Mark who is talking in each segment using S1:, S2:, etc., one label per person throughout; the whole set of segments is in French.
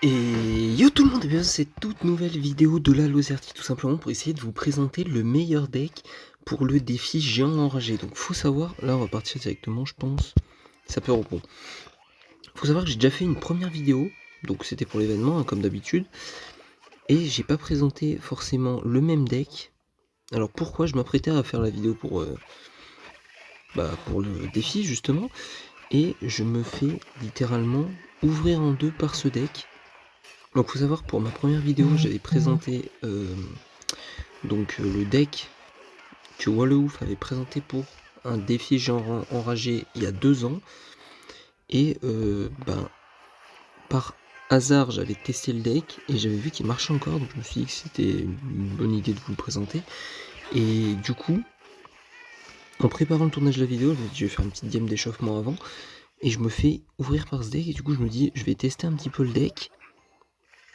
S1: Et yo tout le monde, et bien c'est toute nouvelle vidéo de la Lozerty tout simplement pour essayer de vous présenter le meilleur deck pour le défi géant enragé. Donc faut savoir, là on va partir directement je pense, ça peut bon. Faut savoir que j'ai déjà fait une première vidéo, donc c'était pour l'événement hein, comme d'habitude, et j'ai pas présenté forcément le même deck. Alors pourquoi je m'apprêtais à faire la vidéo pour le défi justement, et je me fais littéralement ouvrir en deux par ce deck. Donc faut savoir, pour ma première vidéo j'avais présenté le deck que Wallowouf avait présenté pour un défi genre enragé il y a 2 ans, et par hasard j'avais testé le deck et j'avais vu qu'il marchait encore, donc je me suis dit que c'était une bonne idée de vous le présenter. Et du coup, en préparant le tournage de la vidéo, je vais faire une petite game d'échauffement avant, et je me fais ouvrir par ce deck, et du coup je me dis je vais tester un petit peu le deck.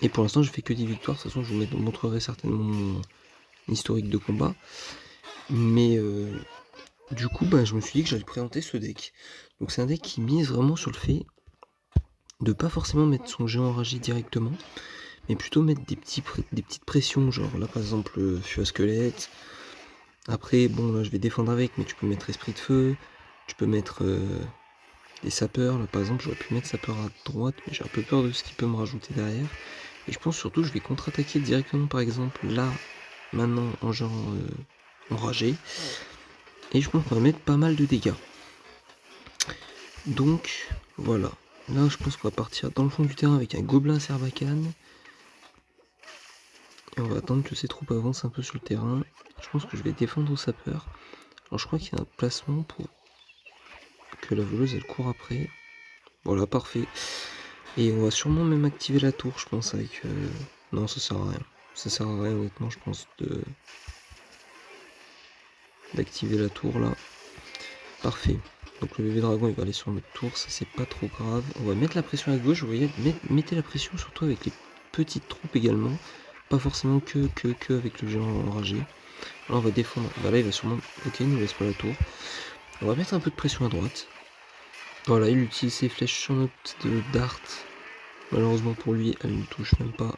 S1: Et pour l'instant je fais que des victoires, de toute façon je vous montrerai certainement mon historique de combat. Mais du coup je me suis dit que j'allais présenter ce deck. Donc c'est un deck qui mise vraiment sur le fait de pas forcément mettre son géant enragé directement, mais plutôt mettre des petites pressions, genre là par exemple feu à squelette. Après bon là je vais défendre avec, mais tu peux mettre esprit de feu, tu peux mettre des sapeurs. Là par exemple j'aurais pu mettre sapeur à droite, mais j'ai un peu peur de ce qu'il peut me rajouter derrière. Et je pense surtout que je vais contre-attaquer directement par exemple là, maintenant en genre enragé. Et je pense qu'on va mettre pas mal de dégâts. Donc voilà. Là je pense qu'on va partir dans le fond du terrain avec un gobelin Serbacane. Et on va attendre que ces troupes avancent un peu sur le terrain. Je pense que je vais défendre au sapeur. Alors je crois qu'il y a un placement pour que la voleuse elle court après. Voilà, parfait. Et on va sûrement même activer la tour, je pense, avec... Non, ça sert à rien. Ça sert à rien, honnêtement, je pense, d'activer la tour, là. Parfait. Donc le bébé dragon, il va aller sur notre tour, ça c'est pas trop grave. On va mettre la pression à gauche, vous voyez, mettez la pression surtout avec les petites troupes également. Pas forcément que avec le géant enragé. Là on va défendre, bah là il va sûrement... Ok, il nous laisse pas la tour. On va mettre un peu de pression à droite. Voilà, il utilise ses flèches sur notre dart. Malheureusement pour lui, elle ne touche même pas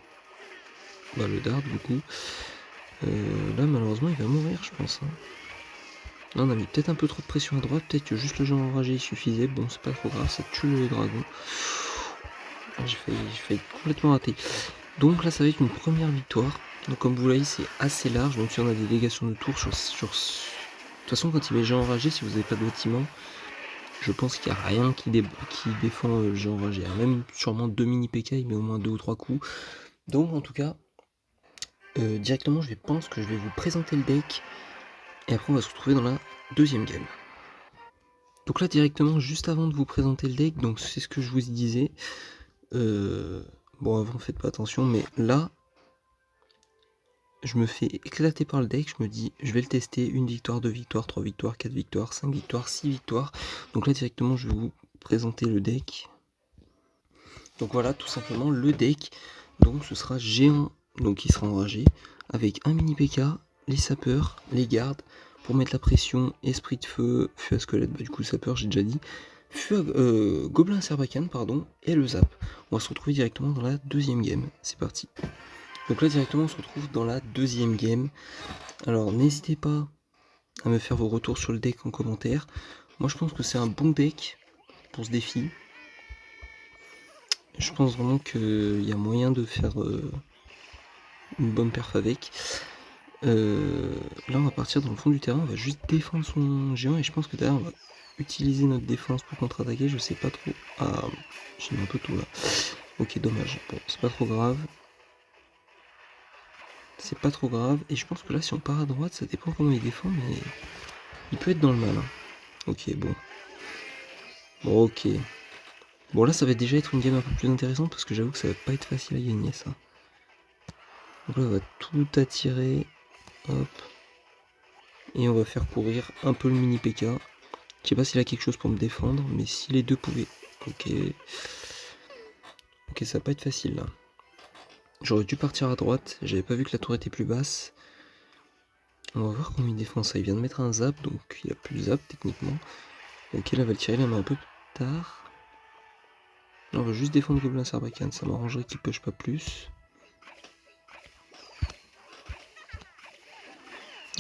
S1: le dart du coup. Là malheureusement il va mourir je pense. Hein. Là on a mis peut-être un peu trop de pression à droite, peut-être que juste le géant enragé suffisait. Bon c'est pas trop grave, ça tue le dragon. J'ai failli complètement rater. Donc là ça va être une première victoire. Donc comme vous voyez c'est assez large, donc si on a des dégâts sur nos tours, de toute façon quand il met géant enragé, si vous n'avez pas de bâtiment, je pense qu'il n'y a rien qui défend le géant enragé. Même sûrement 2 mini PK, il met au moins 2 ou 3 coups. Donc en tout cas, directement je pense que je vais vous présenter le deck. Et après on va se retrouver dans la deuxième game. Donc là directement, juste avant de vous présenter le deck, donc c'est ce que je vous disais. Bon avant faites pas attention, mais là, je me fais éclater par le deck, je me dis je vais le tester, 1 victoire, 2 victoires, 3 victoires, 4 victoires, 5 victoires, 6 victoires. Donc là directement je vais vous présenter le deck. Donc voilà tout simplement le deck. Donc ce sera géant, donc il sera enragé, avec un mini PK, les sapeurs, les gardes, pour mettre la pression, esprit de feu, feu à squelette, bah du coup sapeur j'ai déjà dit, gobelin Serbacane pardon, et le zap. On va se retrouver directement dans la deuxième game, c'est parti. Donc là directement on se retrouve dans la deuxième game. Alors n'hésitez pas à me faire vos retours sur le deck en commentaire. Moi je pense que c'est un bon deck pour ce défi. Je pense vraiment qu'il y a moyen de faire une bonne perf avec. Là on va partir dans le fond du terrain, on va juste défendre son géant et je pense que derrière on va utiliser notre défense pour contre-attaquer, je sais pas trop. Ah, j'ai mis un peu tout là. Ok, dommage. Bon, c'est pas trop grave. C'est pas trop grave. Et je pense que là si on part à droite, ça dépend comment il défend, mais il peut être dans le mal. Hein. Ok, bon. Bon, ok. Bon là ça va déjà être une game un peu plus intéressante parce que j'avoue que ça va pas être facile à gagner ça. Donc là on va tout attirer. Hop. Et on va faire courir un peu le mini PK. Je sais pas s'il a quelque chose pour me défendre, mais si les deux pouvaient... Ok. Ok, ça va pas être facile là. J'aurais dû partir à droite, j'avais pas vu que la tour était plus basse. On va voir comment il défend ça. Il vient de mettre un zap, donc il a plus de zap techniquement. Ok, là, va le tirer la main un peu tard. Là, on va juste défendre Gobelin Sarbacane, ça m'arrangerait qu'il push pas plus.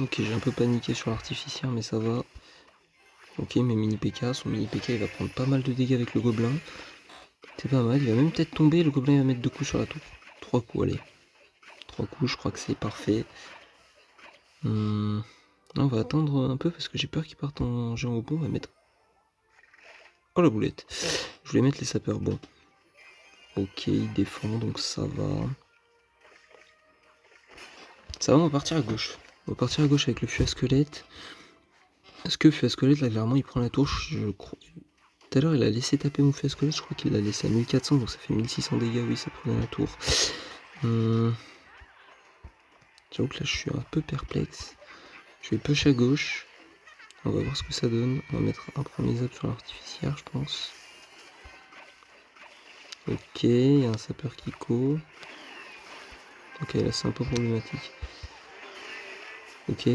S1: Ok, j'ai un peu paniqué sur l'artificière, mais ça va. Ok, mes mini PK, son mini PK il va prendre pas mal de dégâts avec le gobelin. C'est pas mal, il va même peut-être tomber, le gobelin il va mettre 2 coups sur la tour. 3 coups, allez. 3 coups, je crois que c'est parfait. On va attendre un peu parce que j'ai peur qu'il parte en géant au bon, on va mettre... Oh la boulette. Je voulais mettre les sapeurs, bon. Ok, il défend, donc ça va. Ça va, on va partir à gauche. On va partir à gauche avec le fût à squelette. Est-ce que fût à squelette, là, clairement, il prend la touche, je crois. Tout à l'heure, il a laissé taper mon fût à squelette, je crois qu'il l'a laissé à 1400, donc ça fait 1600 dégâts, oui, ça prenait la tour. J'avoue que là, je suis un peu perplexe. Je vais push à gauche. On va voir ce que ça donne. On va mettre un premier zap sur l'artificière, je pense. Ok, il y a un sapeur qui court. Ok, là, c'est un peu problématique. Ok,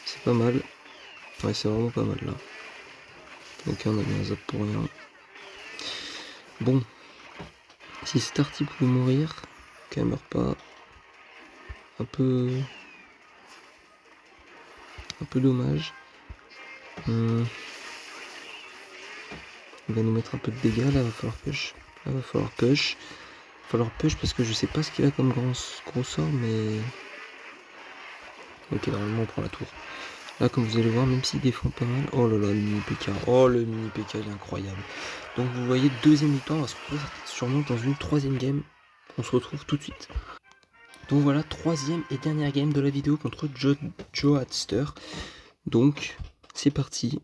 S1: c'est pas mal. Ouais, c'est vraiment pas mal, là. Ok, on a mis un zap pour rien. Bon. Si cet arti pouvait mourir, qu'elle meurt pas. Un peu dommage. Il va nous mettre un peu de dégâts, là, va falloir push. Là, va falloir push. Parce que je sais pas ce qu'il a comme gros sort, mais... Ok, normalement on prend la tour. Là, comme vous allez voir, même s'il défend pas mal... Oh là là, le mini PK. Oh, le mini PK, il est incroyable. Donc vous voyez, deuxième victoire, on va se retrouver sûrement dans une troisième game. On se retrouve tout de suite. Donc voilà, troisième et dernière game de la vidéo contre Joe Hadster. Donc, c'est parti.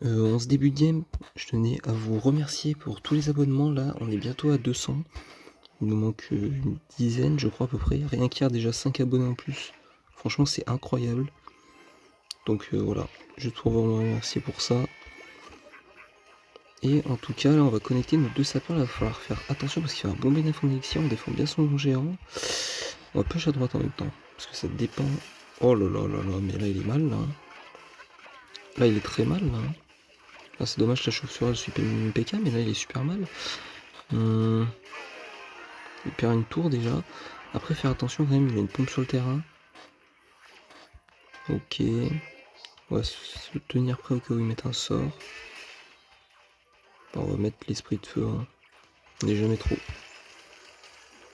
S1: En ce début de game, je tenais à vous remercier pour tous les abonnements. Là, on est bientôt à 200. Il nous manque une dizaine, je crois à peu près. Rien qu'il y a déjà 5 abonnés en plus. Franchement, c'est incroyable. Donc voilà, juste pour vous remercier pour ça. Et en tout cas, là, on va connecter nos deux sapeurs. Là, il va falloir faire attention parce qu'il va bomber d'un fond d'élixir. On défend bien son géant. On va push à droite en même temps. Parce que ça dépend. Oh là là là là, mais là, il est mal, là. Là, il est très mal, là. Là, c'est dommage, la chauve-souris, elle suit PK, mais là, il est super mal. Il perd une tour déjà. Après, faire attention quand même, il a une pompe sur le terrain. Ok. On va se tenir prêt au cas où il met un sort. On va mettre l'esprit de feu. Hein. On n'est jamais trop.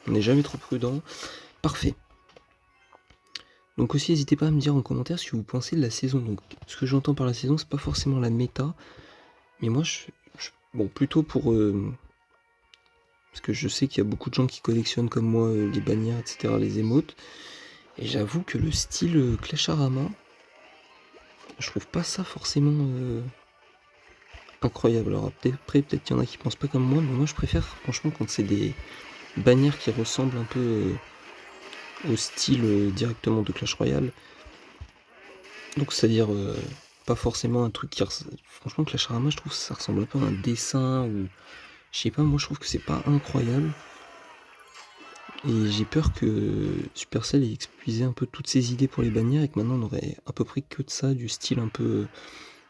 S1: On n'est jamais trop prudent. Parfait. Donc aussi, n'hésitez pas à me dire en commentaire ce que vous pensez de la saison. Donc, ce que j'entends par la saison, c'est pas forcément la méta. Mais moi, bon, plutôt pour... parce que je sais qu'il y a beaucoup de gens qui collectionnent comme moi les bannières, etc., les émotes. Et j'avoue que le style Clasharama, je trouve pas ça forcément incroyable. Alors après, peut-être qu'il y en a qui pensent pas comme moi, mais moi je préfère franchement quand c'est des bannières qui ressemblent un peu au style directement de Clash Royale. Donc c'est-à-dire pas forcément un truc qui ressemble... Franchement Clasharama, je trouve que ça ressemble un peu à un dessin ou... Je sais pas, moi je trouve que c'est pas incroyable. Et j'ai peur que Supercell ait épuisé un peu toutes ses idées pour les bannières et que maintenant on aurait à peu près que de ça, du style un peu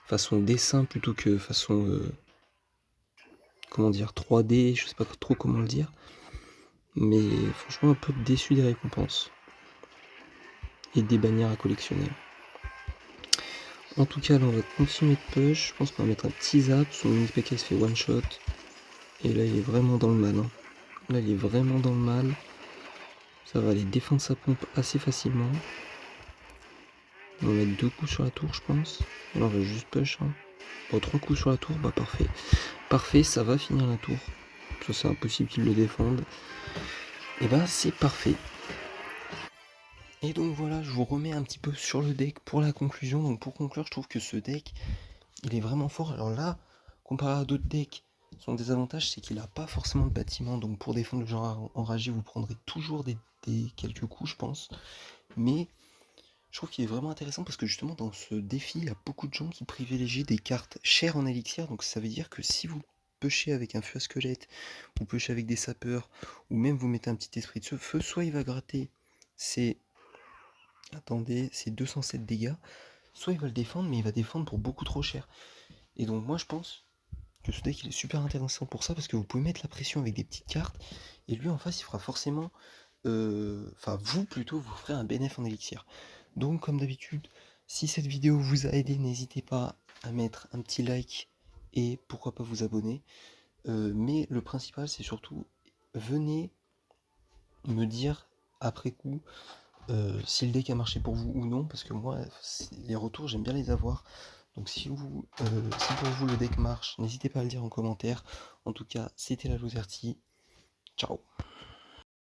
S1: façon dessin plutôt que façon comment dire 3D, je sais pas trop comment le dire. Mais franchement un peu déçu des récompenses. Et des bannières à collectionner. En tout cas là on va continuer de push, je pense qu'on va mettre un petit zap, son mini PK se fait one shot. Et là il est vraiment dans le mal. Hein. Là il est vraiment dans le mal. Ça va aller défendre sa pompe assez facilement. On va mettre 2 coups sur la tour je pense. Et là on va juste push. Hein. Bon 3 coups sur la tour, bah parfait. Parfait, ça va finir la tour. Ça c'est impossible qu'ils le défendent. Et bah c'est parfait. Et donc voilà, je vous remets un petit peu sur le deck pour la conclusion. Donc pour conclure, je trouve que ce deck, il est vraiment fort. Alors là, comparé à d'autres decks, son désavantage c'est qu'il n'a pas forcément de bâtiment. Donc pour défendre le genre enragé, vous prendrez toujours des quelques coups je pense. Mais je trouve qu'il est vraiment intéressant parce que justement dans ce défi, il y a beaucoup de gens qui privilégient des cartes chères en élixir. Donc ça veut dire que si vous pêchez avec un feu à squelette, ou pêchez avec des sapeurs, ou même vous mettez un petit esprit de feu, soit il va gratter c'est... Attendez, c'est 207 dégâts. Soit il va le défendre, mais il va défendre pour beaucoup trop cher. Et donc moi je pense que ce deck il est super intéressant pour ça, parce que vous pouvez mettre la pression avec des petites cartes, et lui en face il fera forcément, enfin vous plutôt, vous ferez un bénéf en élixir. Donc comme d'habitude, si cette vidéo vous a aidé, n'hésitez pas à mettre un petit like, et pourquoi pas vous abonner. Mais le principal c'est surtout, venez me dire après coup si le deck a marché pour vous ou non, parce que moi les retours j'aime bien les avoir. Donc si pour vous le deck marche, n'hésitez pas à le dire en commentaire. En tout cas, c'était la Loserty. Ciao.